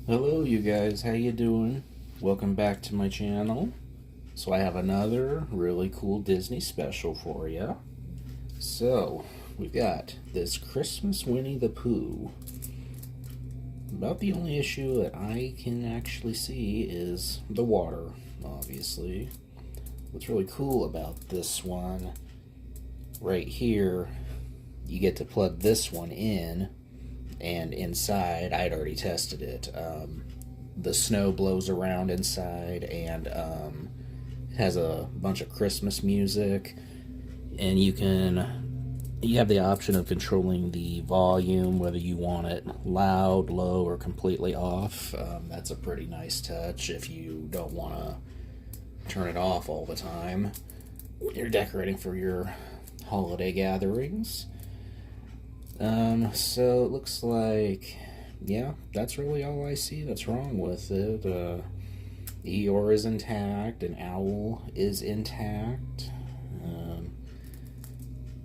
Hello you guys, how you doing? Welcome back to my channel. So I have another really cool Disney special for you. So, we've got this Christmas Winnie the Pooh. About the only issue that I can actually see is the water, obviously. What's really cool about this one, right here, you get to plug this one in, and inside, I'd already tested it. The snow blows around inside, and it has a bunch of Christmas music, and you have the option of controlling the volume, whether you want it loud, low, or completely off. That's a pretty nice touch if you don't want to turn it off all the time when you're decorating for your holiday gatherings. So it looks like, yeah, that's really all I see that's wrong with it. Eeyore is intact, and Owl is intact.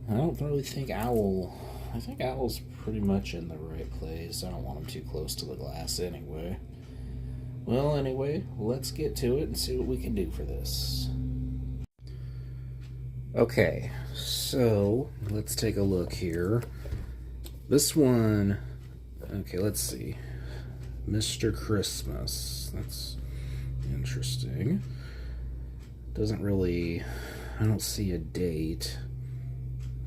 I don't really think I think Owl's pretty much in the right place. I don't want him too close to the glass anyway. Well, anyway, let's get to it and see what we can do for this. Okay, so let's take a look here. This one, okay, let's see. Mr. Christmas. That's interesting. Doesn't really, I don't see a date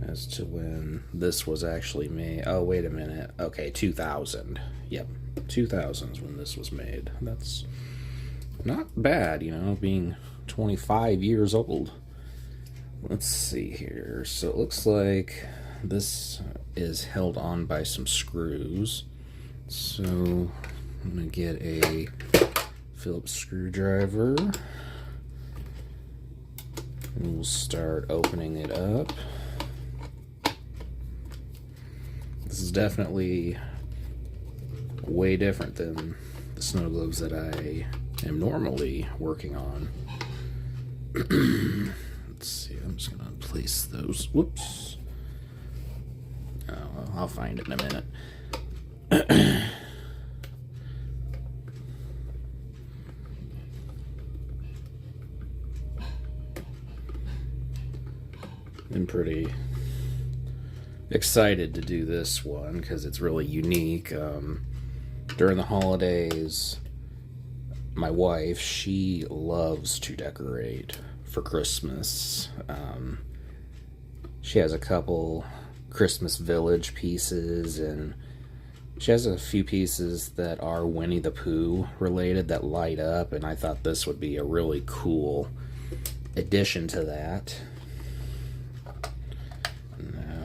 as to when this was actually made. Oh, wait a minute. Okay, 2000. Yep, 2000 is when this was made. That's not bad, being 25 years old. Let's see here. So it looks like this is held on by some screws. So I'm going to get a Phillips screwdriver. And we'll start opening it up. This is definitely way different than the snow globes that I am normally working on. Let's see, I'm just going to place those. Whoops. Oh, I'll find it in a minute. I'm pretty excited to do this one because it's really unique. During the holidays, my wife, she loves to decorate for Christmas. She has a couple Christmas Village pieces, and she has a few pieces that are Winnie the Pooh related that light up, and I thought this would be a really cool addition to that.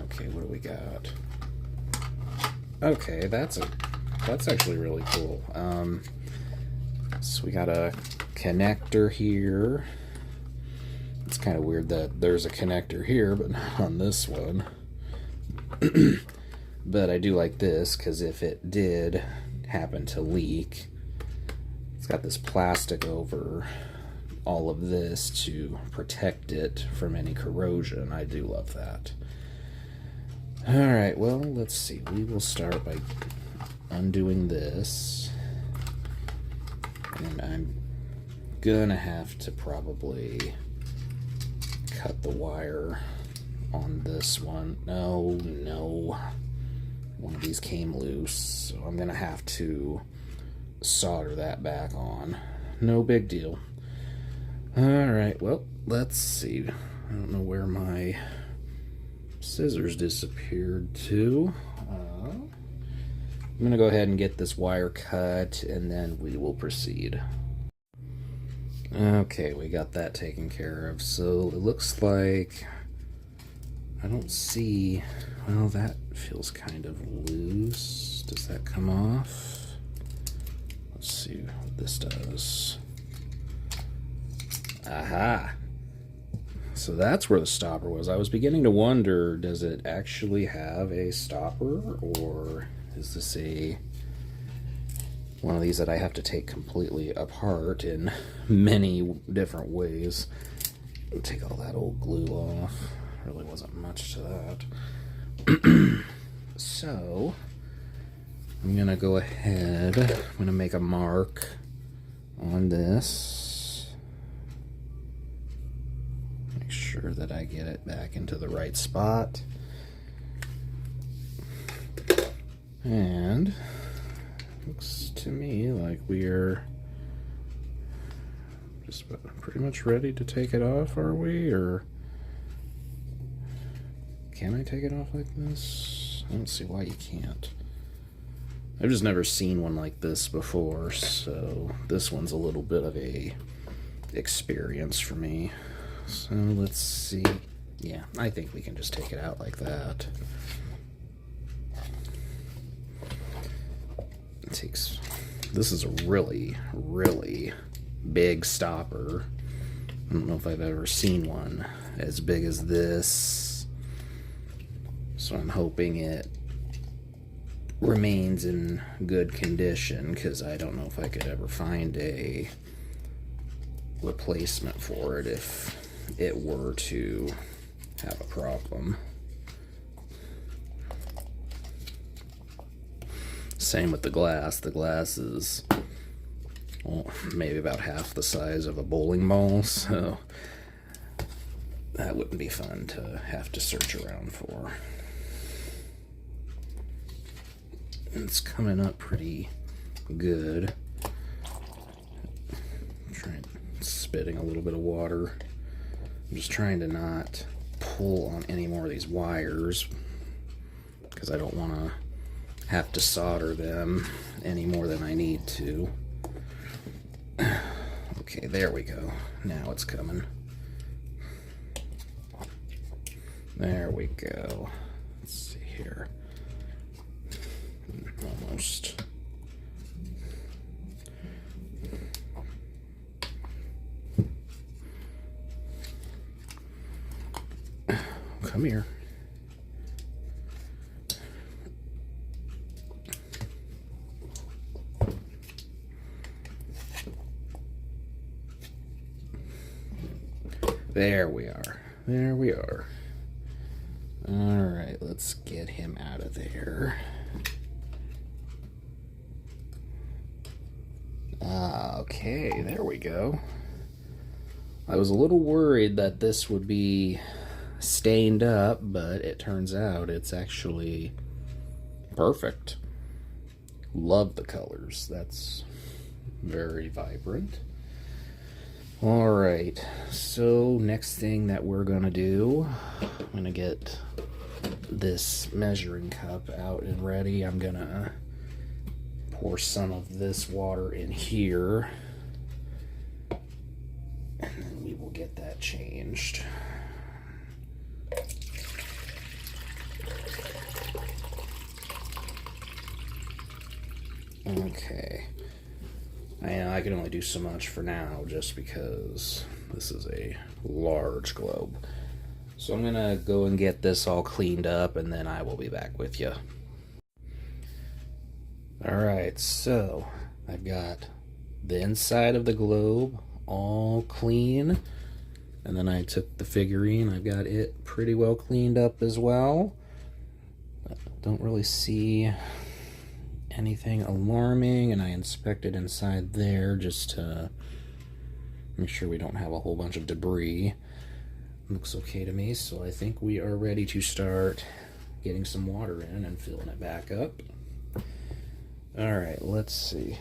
Okay, what do we got? Okay, that's actually really cool. So we got a connector here. It's kind of weird that there's a connector here, but not on this one. But I do like this because if it did happen to leak, it's got this plastic over all of this to protect it from any corrosion. I do love that. Alright, well, let's see. We will start by undoing this. And I'm gonna have to probably cut the wire on this one. No. One of these came loose, so I'm gonna have to solder that back on. No big deal. Alright, well, let's see. I don't know where my scissors disappeared to. I'm gonna go ahead and get this wire cut, and then we will proceed. Okay, we got that taken care of. So it looks like I don't see. Well, that feels kind of loose. Does that come off? Let's see what this does. Aha! So that's where the stopper was. I was beginning to wonder, does it actually have a stopper, or is this one of these that I have to take completely apart in many different ways? Take all that old glue off. Really wasn't much to that. So I'm gonna go ahead, I'm gonna make a mark on this. Make sure that I get it back into the right spot. And looks to me like we're just pretty much ready to take it off, are we? Or can I take it off like this? I don't see why you can't. I've just never seen one like this before, so this one's a little bit of a experience for me. So let's see. Yeah, I think we can just take it out like that. It takes, this is a really, really big stopper. I don't know if I've ever seen one as big as this. So I'm hoping it remains in good condition, because I don't know if I could ever find a replacement for it if it were to have a problem. Same with the glass. The glass is, well, maybe about half the size of a bowling ball, so that wouldn't be fun to have to search around for. It's coming up pretty good. I'm spitting a little bit of water. I'm just trying to not pull on any more of these wires because I don't want to have to solder them any more than I need to. Okay, there we go. Now it's coming. There we go. Let's see here. Almost. Come here. There we are. There we are. All right, let's get him out of there. Okay, there we go. I was a little worried that this would be stained up, but it turns out it's actually perfect. Love the colors. That's very vibrant. All right, so next thing that we're gonna do, I'm gonna get this measuring cup out and ready. I'm gonna pour some of this water in here, and then we will get that changed. Okay. I can only do so much for now just because this is a large globe. So I'm gonna go and get this all cleaned up and then I will be back with you. Alright, so I've got the inside of the globe all clean, and then I took the figurine, I've got it pretty well cleaned up as well. I don't really see anything alarming, and I inspected inside there just to make sure we don't have a whole bunch of debris. Looks okay to me, so I think we are ready to start getting some water in and filling it back up. Alright, let's see.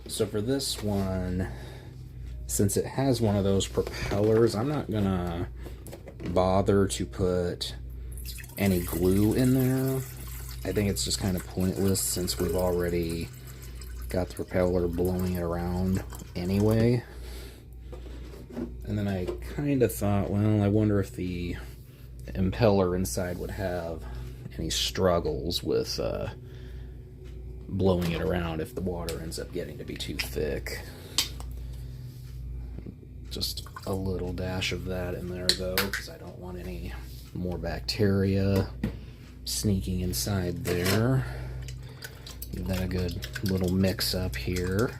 So for this one, since it has one of those propellers, I'm not gonna bother to put any glue in there. I think it's just kind of pointless since we've already got the propeller blowing it around anyway. And then I kind of thought, well, I wonder if the impeller inside would have any struggles with blowing it around if the water ends up getting to be too thick. Just a little dash of that in there though, because I don't want any more bacteria sneaking inside there. Give that a good little mix up here.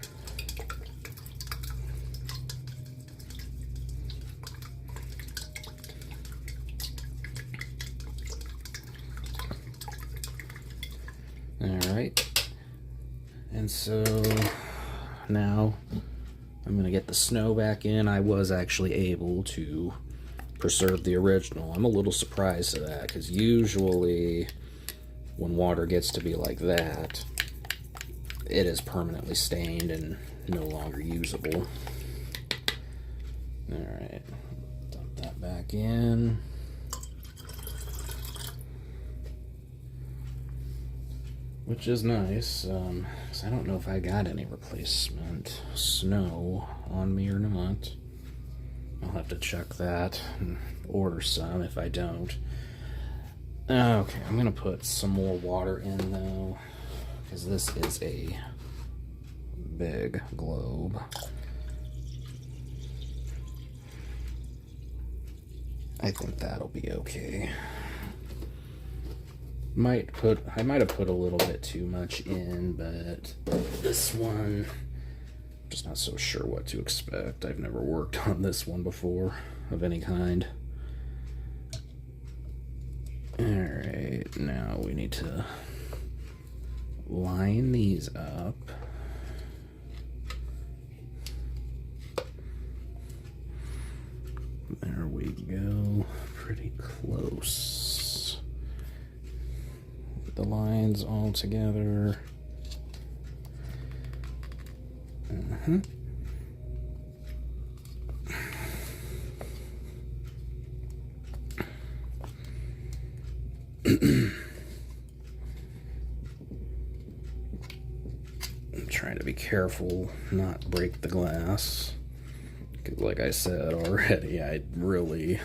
There And so now I'm going to get the snow back in. I was actually able to preserve the original. I'm a little surprised at that, because usually when water gets to be like that, it is permanently stained and no longer usable. Alright, dump that back in. Which is nice, because I don't know if I got any replacement snow on me or not. I'll have to check that and order some if I don't. Okay, I'm going to put some more water in though, because this is a big globe. I think that'll be okay. I might have put a little bit too much in, but this one, I'm just not so sure what to expect. I've never worked on this one before of any kind. Alright, now we need to line these up. There we go, pretty close. Get the lines all together. I'm trying to be careful, not break the glass. Because like I said already, I really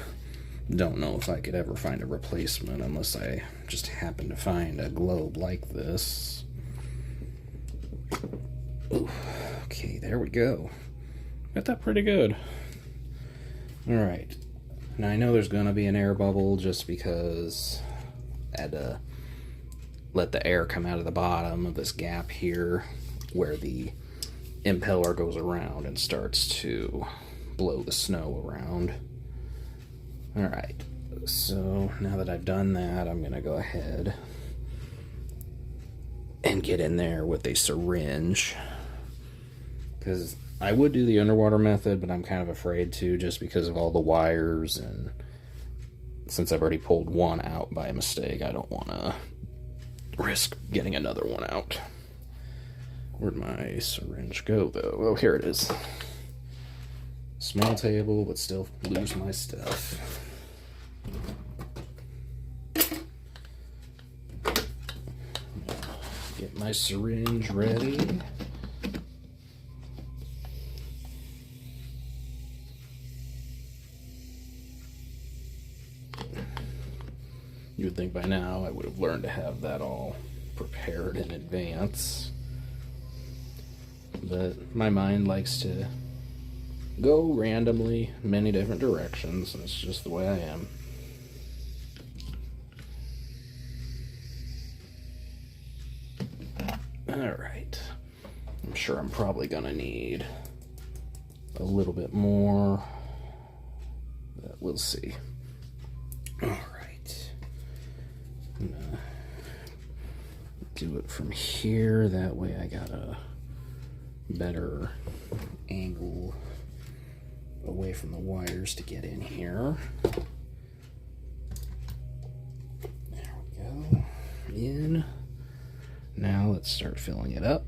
don't know if I could ever find a replacement unless I just happen to find a globe like this. Ooh, okay, there we go. Got that pretty good. Alright. Now I know there's going to be an air bubble just because I had to let the air come out of the bottom of this gap here where the impeller goes around and starts to blow the snow around. Alright, so now that I've done that, I'm going to go ahead and get in there with a syringe. Because I would do the underwater method, but I'm kind of afraid to just because of all the wires, and since I've already pulled one out by mistake, I don't want to risk getting another one out. Where'd my syringe go, though? Oh, here it is. Small table, but still lose my stuff. Get my syringe ready. You would think by now I would have learned to have that all prepared in advance. But my mind likes to go randomly many different directions, and it's just the way I am. Alright. I'm sure I'm probably gonna need a little bit more, but we'll see. Alright. I'm gonna do it from here, that way I got a better angle away from the wires to get in here. There we go. In. Now let's start filling it up.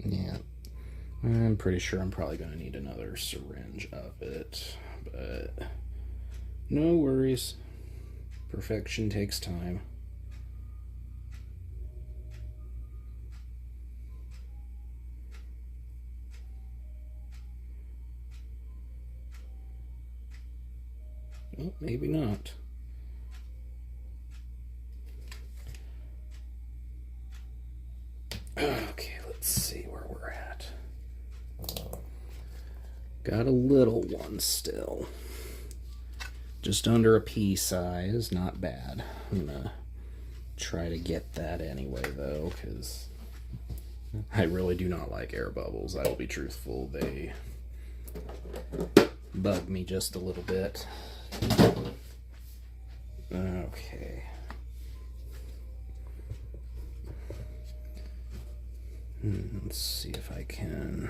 Yeah, I'm pretty sure I'm probably going to need another syringe of it, but no worries. Perfection takes time. Well, maybe not. Okay, let's see where we're at. Got a little one still. Just under a pea size, not bad. I'm gonna try to get that anyway though, because I really do not like air bubbles. I will be truthful. They bug me just a little bit. Okay. Let's see if I can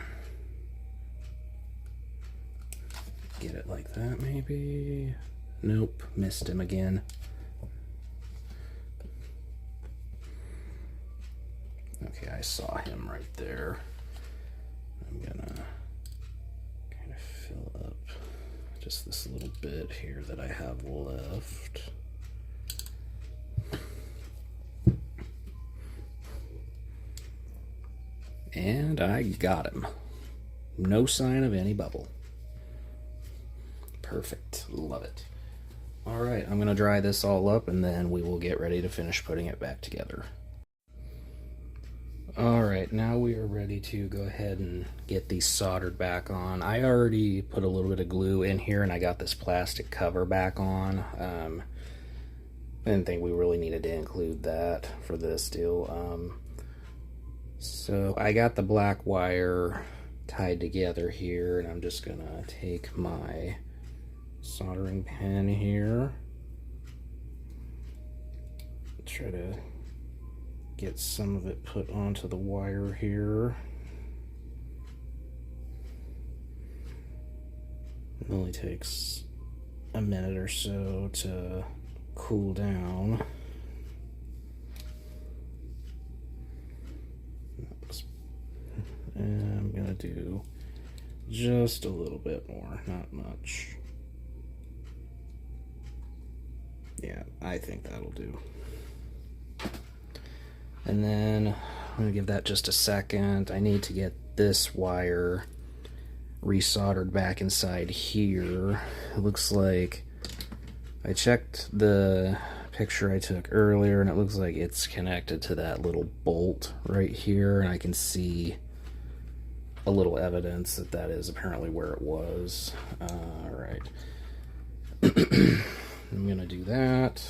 get it like that, maybe. Nope, missed him again. Okay, I saw him right there. I'm gonna kind of fill up just this little bit here that I have left. And I got him. No sign of any bubble. Perfect. Love it. All right, I'm gonna dry this all up and then we will get ready to finish putting it back together. All right, now we are ready to go ahead and get these soldered back on. I already put a little bit of glue in here and I got this plastic cover back on. I didn't think we really needed to include that for this deal. So I got the black wire tied together here, and I'm just gonna take my soldering pen here, try to get some of it put onto the wire here. It only takes a minute or so to cool down. And I'm gonna do just a little bit more, not much. Yeah, I think that'll do. And then I'm gonna give that just a second. I need to get this wire resoldered back inside here. It looks like I checked the picture I took earlier and it looks like it's connected to that little bolt right here, and I can see a little evidence that that is apparently where it was. All right. I'm gonna do that.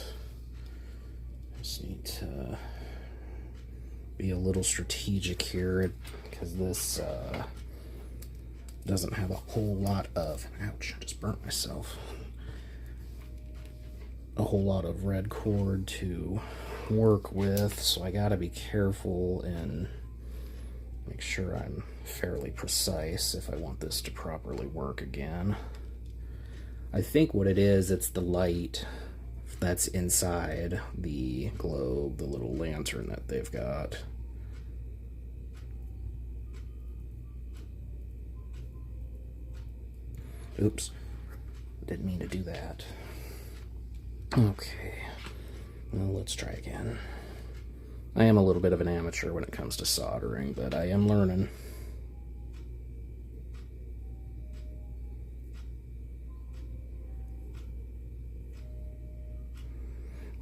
Just need to be a little strategic here because this doesn't have a whole lot of, ouch, I just burnt myself, a whole lot of red cord to work with, so I gotta be careful and make sure I'm fairly precise if I want this to properly work again. I think what it is, it's the light that's inside the globe, the little lantern that they've got. Oops, didn't mean to do that. Okay, well, let's try again. I am a little bit of an amateur when it comes to soldering, but I am learning.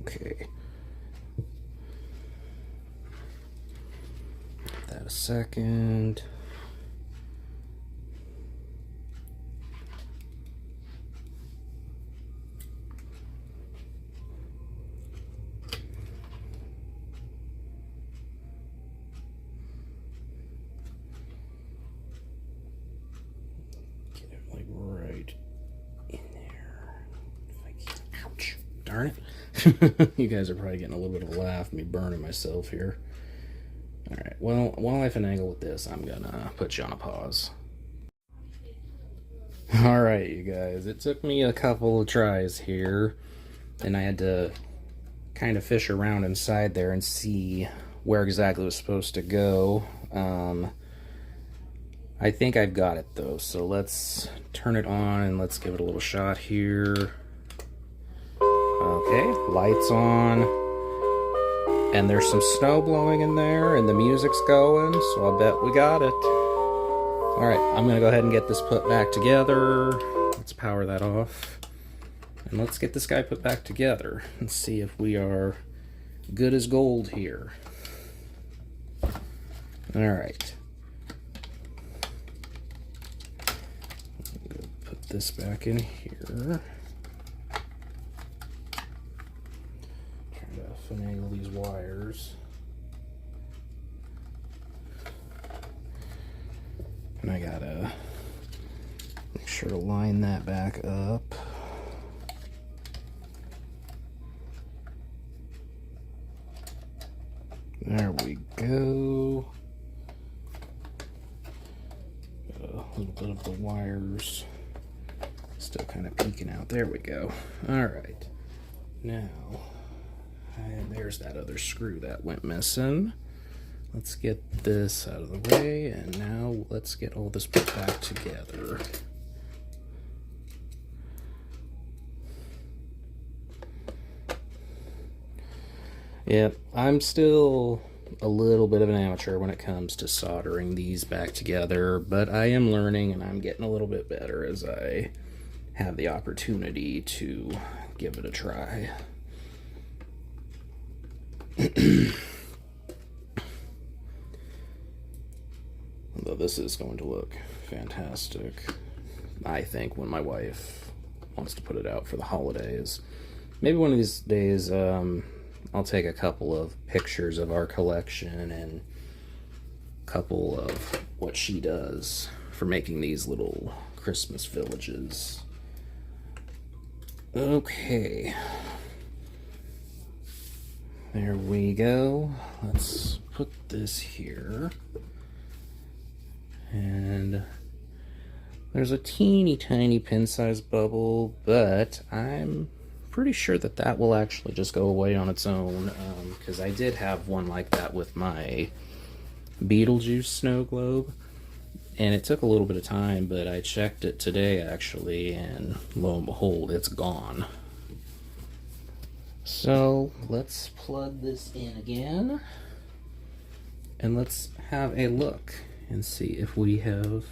Okay. Give that a second. Get it like right in there. If I can. Ouch. Darn it. You guys are probably getting a little bit of a laugh, me burning myself here. Alright, well, while I finagle with this, I'm gonna put you on a pause. Alright, you guys, it took me a couple of tries here, and I had to kind of fish around inside there and see where exactly it was supposed to go. I think I've got it though, so let's turn it on and let's give it a little shot here. Okay, lights on, and there's some snow blowing in there, and the music's going, so I'll bet we got it. Alright, I'm gonna go ahead and get this put back together. Let's power that off, and let's get this guy put back together and see if we are good as gold here. Alright. Put this back in here. Finagle these wires. And I gotta make sure to line that back up. There we go. A little bit of the wires still kind of peeking out. There we go. All right. Now, there's that other screw that went missing. Let's get this out of the way, and now let's get all this put back together. Yep, I'm still a little bit of an amateur when it comes to soldering these back together, but I am learning and I'm getting a little bit better as I have the opportunity to give it a try. Although this is going to look fantastic, I think, when my wife wants to put it out for the holidays. Maybe one of these days, I'll take a couple of pictures of our collection and a couple of what she does for making these little Christmas villages. Okay. There we go. Let's put this here. And there's a teeny tiny pin-sized bubble, but I'm pretty sure that that will actually just go away on its own, because I did have one like that with my Beetlejuice snow globe, and it took a little bit of time, but I checked it today actually, and lo and behold, it's gone. So let's plug this in again, and let's have a look and see if we have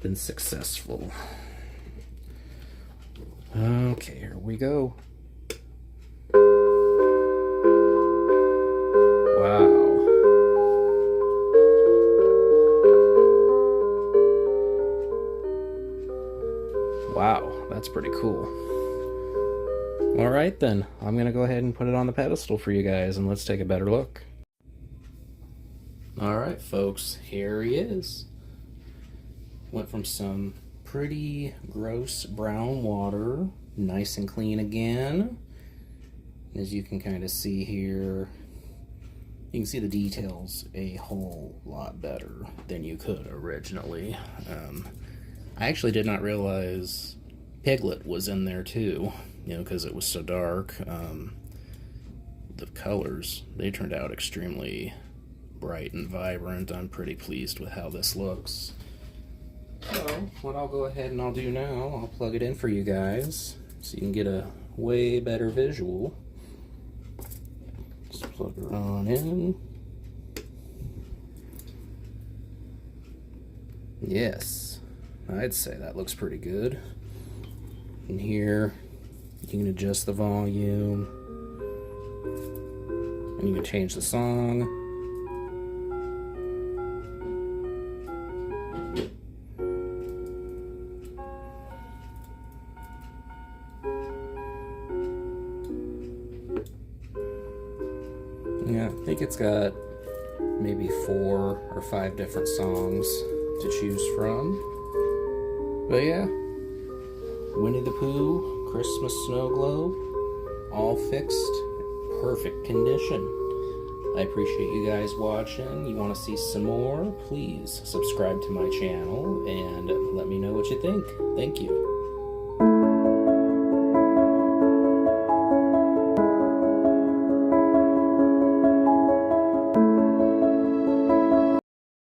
been successful. Okay, here we go. Wow. Wow, that's pretty cool. All right then, I'm gonna go ahead and put it on the pedestal for you guys, and let's take a better look. All right, folks, here he is. Went from some pretty gross brown water, nice and clean again. As you can kind of see here, you can see the details a whole lot better than you could originally. I actually did not realize Piglet was in there too, you know, because it was so dark. The colors, they turned out extremely bright and vibrant. I'm pretty pleased with how this looks. So, what I'll go ahead and I'll do now, I'll plug it in for you guys so you can get a way better visual. Just plug her on in. Yes, I'd say that looks pretty good. And here, you can adjust the volume, and you can change the song. Yeah, I think it's got maybe 4 or 5 different songs to choose from. But yeah, Winnie the Pooh, Christmas Snow Globe, all fixed, perfect condition. I appreciate you guys watching. You want to see some more? Please subscribe to my channel and let me know what you think. Thank you.